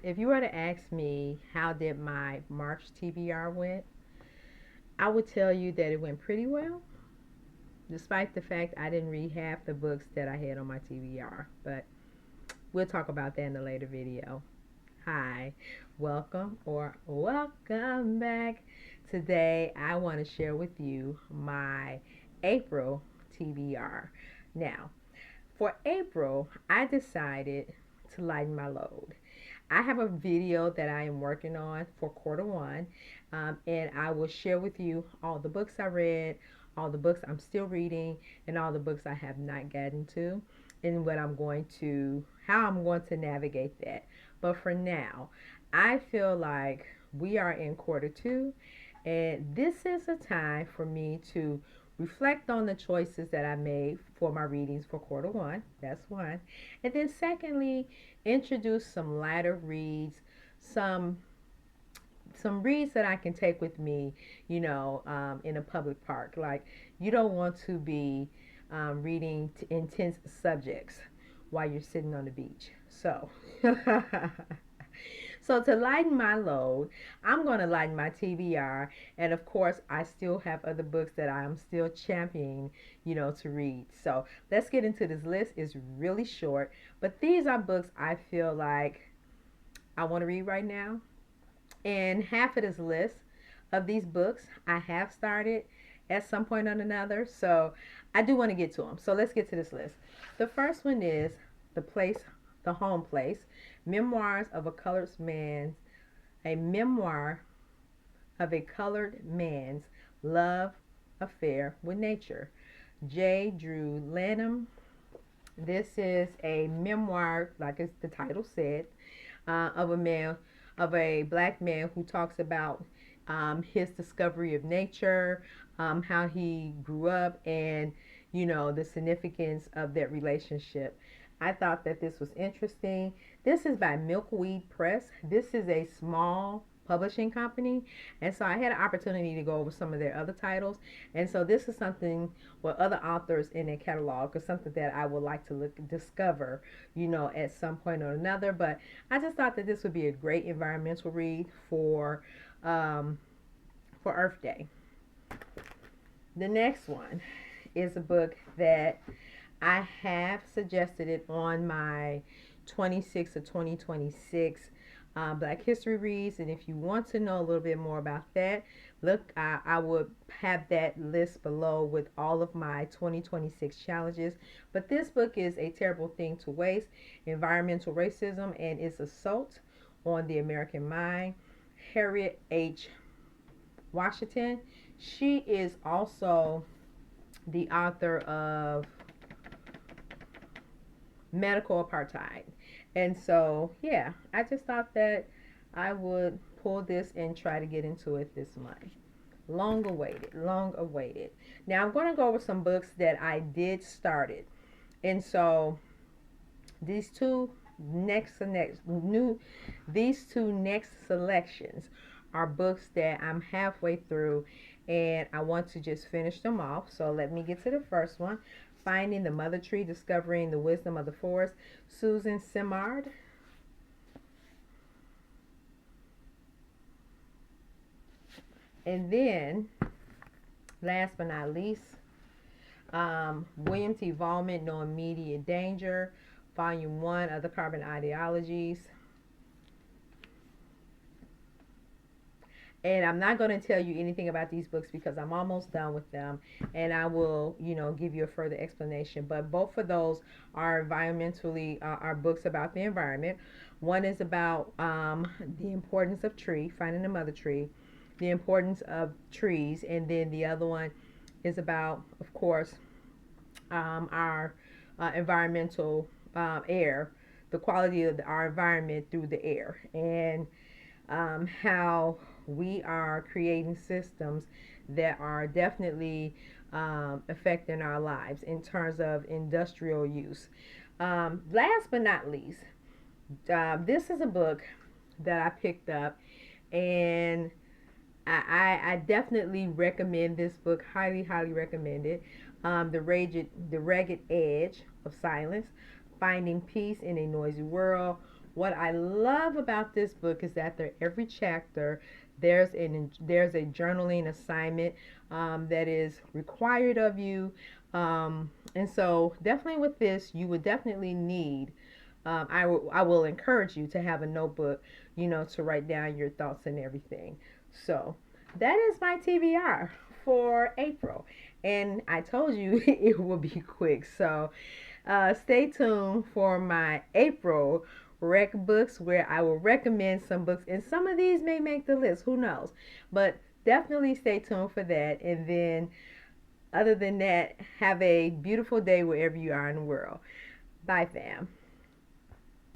If you were to ask me how did my March TBR went, I would tell you that it went pretty well, despite the fact I didn't read half the books that I had on my TBR. But we'll talk about that in a later video. Hi, welcome back. Today I want to share with you my April TBR. Now, for April, I decided to lighten my load. I have a video that I am working on for quarter one, and I will share with you all the books I read, all the books I'm still reading, and all the books I have not gotten to, and how I'm going to navigate that. But for now, I feel like we are in quarter two, and this is a time for me to reflect on the choices that I made for my readings for quarter one. That's one. And then, secondly, introduce some lighter reads, some reads that I can take with me, in a public park. Like, you don't want to be reading intense subjects while you're sitting on the beach. So, so to lighten my load, I'm going to lighten my TBR, and of course, I still have other books that I'm still championing, to read. So let's get into this list. It's really short, but these are books I feel like I want to read right now. And half of this list of these books I have started at some point or another. So I do want to get to them. So let's get to this list. The first one is The Place, The Home Place, Memoirs of a Colored Man's, a memoir of a colored man's love affair with nature. J. Drew Lanham. This is a memoir, like as the title said, of a black man who talks about his discovery of nature, how he grew up, and the significance of that relationship. I thought that this was interesting. This is by Milkweed Press. This is a small publishing company, and so I had an opportunity to go over some of their other titles, and so this is something with other authors in their catalog, or something that I would like to discover, at some point or another. But I just thought that this would be a great environmental read for Earth Day. The next one is a book that I have suggested it on my 26 or 2026 Black History Reads, and if you want to know a little bit more about that, look, I would have that list below with all of my 2026 challenges. But this book is A Terrible Thing to Waste, Environmental Racism and Its Assault on the American Mind. Harriet H. Washington. She is also the author of Medical Apartheid. And so, yeah, I just thought that I would pull this and try to get into it this month. Long awaited, long awaited. Now I'm going to go over some books that I did start it. And so these two next selections are books that I'm halfway through and I want to just finish them off. So let me get to the first one. Finding the Mother Tree, Discovering the Wisdom of the Forest, Susan Simard. And then, last but not least, William T. Vollman, No Immediate Danger, Volume 1 of the Carbon Ideologies. And I'm not going to tell you anything about these books because I'm almost done with them. And I will, give you a further explanation. But both of those are are books about the environment. One is about the importance of finding the mother tree, the importance of trees. And then the other one is about, of course, our environmental air, the quality of our environment through the air. And how we are creating systems that are definitely affecting our lives in terms of industrial use. Last but not least, this is a book that I picked up, and I definitely recommend this book, highly, highly recommend it. The Ragged Edge of Silence, Finding Peace in a Noisy World, What I love about this book is that every chapter there's a journaling assignment that is required of you, and so definitely with this you would definitely need. I will encourage you to have a notebook, to write down your thoughts and everything. So that is my TBR for April, and I told you it will be quick. So stay tuned for my April rec books where I will recommend some books, and some of these may make the list. Who knows? But definitely stay tuned for that. And then, other than that, have a beautiful day wherever you are in the world. Bye, fam.